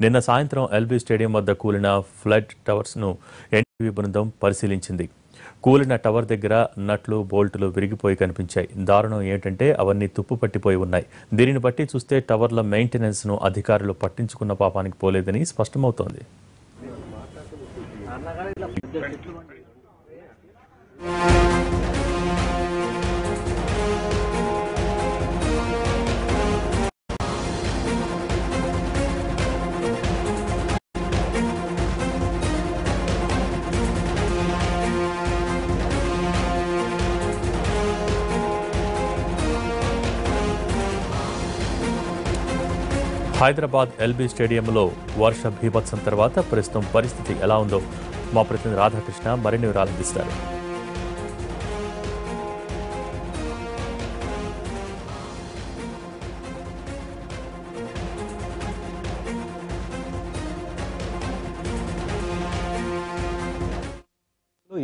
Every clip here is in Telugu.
నిన్న సాయంత్రం ఎల్బీ స్టేడియం వద్ద కూలిన ఫ్లడ్ టవర్స్ను ఎన్టీవీ బృందం పరిశీలించింది. కూలిన టవర్ దగ్గర నట్లు బోల్టులు విరిగిపోయి కనిపించాయి. దారుణం ఏంటంటే అవన్నీ తుప్పు పట్టిపోయి ఉన్నాయి. దీనిని బట్టి చూస్తే టవర్ల మెయింటెనెన్స్ను అధికారులు పట్టించుకున్న పాపానికి పోలేదని స్పష్టమవుతోంది. హైదరాబాద్ ఎల్బీ స్టేడియంలో వర్ష బీభత్సం తర్వాత ప్రస్తుతం పరిస్థితి ఎలా ఉందో మా ప్రతినిధి రాధాకృష్ణ మరిన్ని వివరాలు అందిస్తారు.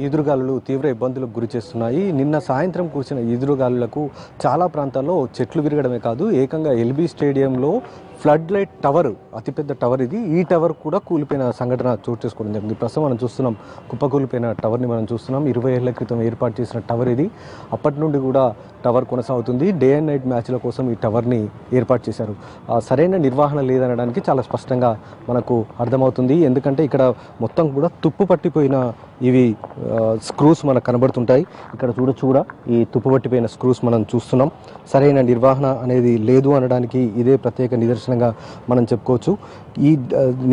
ఈదురుగాలులు తీవ్ర ఇబ్బందులకు గురి చేస్తున్నాయి. నిన్న సాయంత్రం కురిసిన ఈదురుగాలులకు చాలా ప్రాంతాల్లో చెట్లు విరగడమే కాదు, ఏకంగా ఎల్బీ స్టేడియంలో ఫ్లడ్ లైట్ టవర్, అతిపెద్ద టవర్ ఇది, ఈ టవర్ కూడా కూలిపోయిన సంఘటన చోటు చేసుకోవడం జరిగింది. ప్రస్తుతం మనం చూస్తున్నాం, కుప్పకూలిపోయిన టవర్ని మనం చూస్తున్నాం. 20 ఏళ్ల క్రితం ఏర్పాటు చేసిన టవర్ ఇది. అప్పటి నుండి కూడా టవర్ కొనసాగుతుంది. డే అండ్ నైట్ మ్యాచ్ల కోసం ఈ టవర్ని ఏర్పాటు చేశారు. సరైన నిర్వహణ లేదనడానికి చాలా స్పష్టంగా మనకు అర్థమవుతుంది. ఎందుకంటే ఇక్కడ మొత్తం కూడా తుప్పు పట్టిపోయిన ఇవి స్క్రూస్ మనకు కనబడుతుంటాయి. ఇక్కడ చూడొచ్చు కూడా ఈ తుప్పు పట్టిపోయిన స్క్రూస్ మనం చూస్తున్నాం. సరైన నిర్వహణ అనేది లేదు అనడానికి ఇదే ప్రత్యేక నిదర్శనంగా మనం చెప్పుకోవచ్చు. ఈ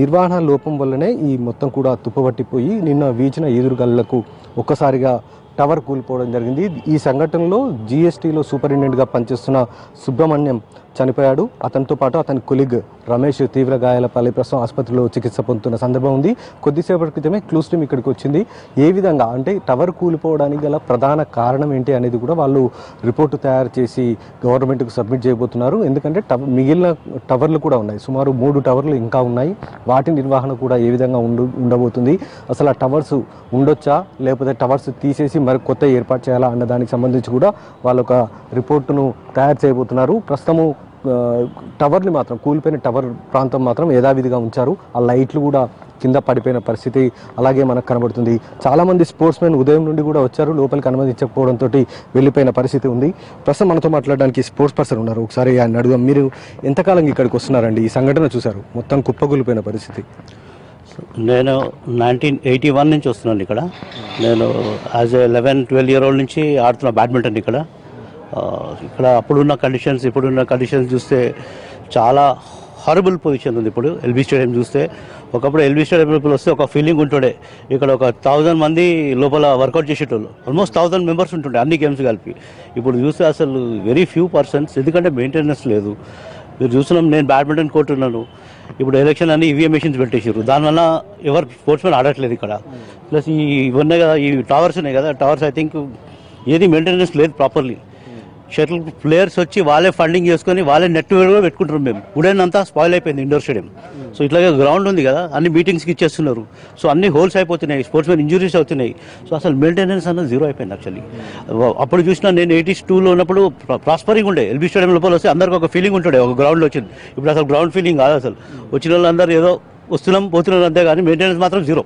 నిర్వహణ లోపం వల్లనే ఈ మొత్తం కూడా తుప్పు పట్టిపోయి నిన్న వీచిన ఈదురుగాలులకు ఒక్కసారిగా టవర్ కూలిపోవడం జరిగింది. ఈ సంఘటనలో జీఎస్టీలో సూపరింటెండెంట్గా పనిచేస్తున్న సుబ్రహ్మణ్యం చనిపోయాడు. అతనితో పాటు అతని కొలీగ్ రమేష్ తీవ్ర గాయాలపై ప్రస్తుతం ఆసుపత్రిలో చికిత్స పొందుతున్న సందర్భం ఉంది. కొద్దిసేపటి క్రితమే క్లూస్ టీమ్ ఇక్కడికి వచ్చింది. ఏ విధంగా అంటే టవర్ కూలిపోవడానికి గల ప్రధాన కారణం ఏంటి అనేది కూడా వాళ్ళు రిపోర్టు తయారు చేసి గవర్నమెంట్కు సబ్మిట్ చేయబోతున్నారు. ఎందుకంటే మిగిలిన టవర్లు కూడా ఉన్నాయి, సుమారు 3 టవర్లు ఇంకా ఉన్నాయి. వాటి నిర్వహణ కూడా ఏ విధంగా ఉండబోతుంది, అసలు ఆ టవర్స్ ఉండొచ్చా లేకపోతే టవర్స్ తీసేసి మరి కొత్త ఏర్పాటు చేయాలా అన్న దానికి సంబంధించి కూడా వాళ్ళు ఒక రిపోర్టును తయారు చేయబోతున్నారు. ప్రస్తుతము టవర్ని మాత్రం, కూలిపోయిన టవర్ ప్రాంతం మాత్రం యథావిధిగా ఉంచారు. ఆ లైట్లు కూడా కింద పడిపోయిన పరిస్థితి అలాగే మనకు కనబడుతుంది. చాలామంది స్పోర్ట్స్ మెన్ ఉదయం నుండి కూడా వచ్చారు, లోపలికి అనుమతించకపోవడంతో వెళ్ళిపోయిన పరిస్థితి ఉంది. ప్రస్తుతం మనతో మాట్లాడడానికి స్పోర్ట్స్ పర్సన్ ఉన్నారు, ఒకసారి ఆయన అడుగుదాం. మీరు ఎంతకాలంగా ఇక్కడికి వస్తున్నారండి? ఈ సంఘటన చూశారు, మొత్తం కుప్పకూలిపోయిన పరిస్థితి. నేను 1981 నుంచి వస్తున్నాను ఇక్కడ. నేను యాజ్ ఏ 11-12 ఇయర్ ఓల్డ్ నుంచి ఆడుతున్నా బ్యాడ్మింటన్ ఇక్కడ. అప్పుడున్న కండిషన్స్ ఇప్పుడున్న కండిషన్స్ చూస్తే చాలా హారబుల్ పొజిషన్ ఉంది. ఇప్పుడు ఎల్బీ స్టేడియం చూస్తే, ఒకప్పుడు ఎల్బీ స్టేడియం లోపల వస్తే ఒక ఫీలింగ్ ఉంటుండే, ఇక్కడ ఒక 1000 మంది లోపల వర్కౌట్ చేసేటోళ్ళు, ఆల్మోస్ట్ 1000 మెంబర్స్ ఉంటుండే అన్ని గేమ్స్ కలిపి. ఇప్పుడు చూస్తే అసలు వెరీ ఫ్యూ పర్సన్స్, ఎందుకంటే మెయింటెనెన్స్ లేదు. మీరు చూస్తున్నాం, నేను బ్యాడ్మింటన్ కోర్టు ఉన్నాను, ఇప్పుడు ఎలక్షన్ అని ఈవీఎం మెషిన్స్ పెట్టేసారు, దానివల్ల ఎవరు స్పోర్ట్స్మెన్ ఆడట్లేదు ఇక్కడ. ప్లస్ ఇవన్నీ కదా, ఈ టవర్స్ ఉన్నాయి కదా, టవర్స్ ఐ థింక్ ఏది మెయింటెనెన్స్ లేదు ప్రాపర్లీ. షటిల్ ప్లేయర్స్ వచ్చి వాళ్ళే ఫండింగ్ చేసుకొని వాళ్ళే నెట్ కూడా పెట్టుకుంటారు. మేము ఉడెన్ అంతా స్పాయిల్ అయిపోయింది ఇండోర్ స్టేడియం. సో ఇట్లాగే గ్రౌండ్ ఉంది కదా, అన్ని మీటింగ్స్కి ఇచ్చేస్తున్నారు. సో అన్ని హోల్స్ అయిపోతున్నాయి, స్పోర్ట్స్ మెన్ ఇంజురీస్ అవుతున్నాయి. సో అసలు మెయింటెనెన్స్ అన్నది జీరో అయిపోయింది యాక్చువల్లీ. అప్పుడు చూసినా నేను 82లో ఉన్నప్పుడు ప్రాస్పరింగ్ ఉండే, ఎల్బీ స్టేడియం లోపల వస్తే అందరికి ఒక ఫీలింగ్ ఉంటుండే, ఒక గ్రౌండ్లో వచ్చింది. ఇప్పుడు అసలు గ్రౌండ్ ఫీలింగ్ కాదు, అసలు వచ్చిన వాళ్ళందరూ ఏదో వస్తున్నాం పోతున్నారు అంతే, కానీ మెయింటెనెన్స్ మాత్రం జీరో.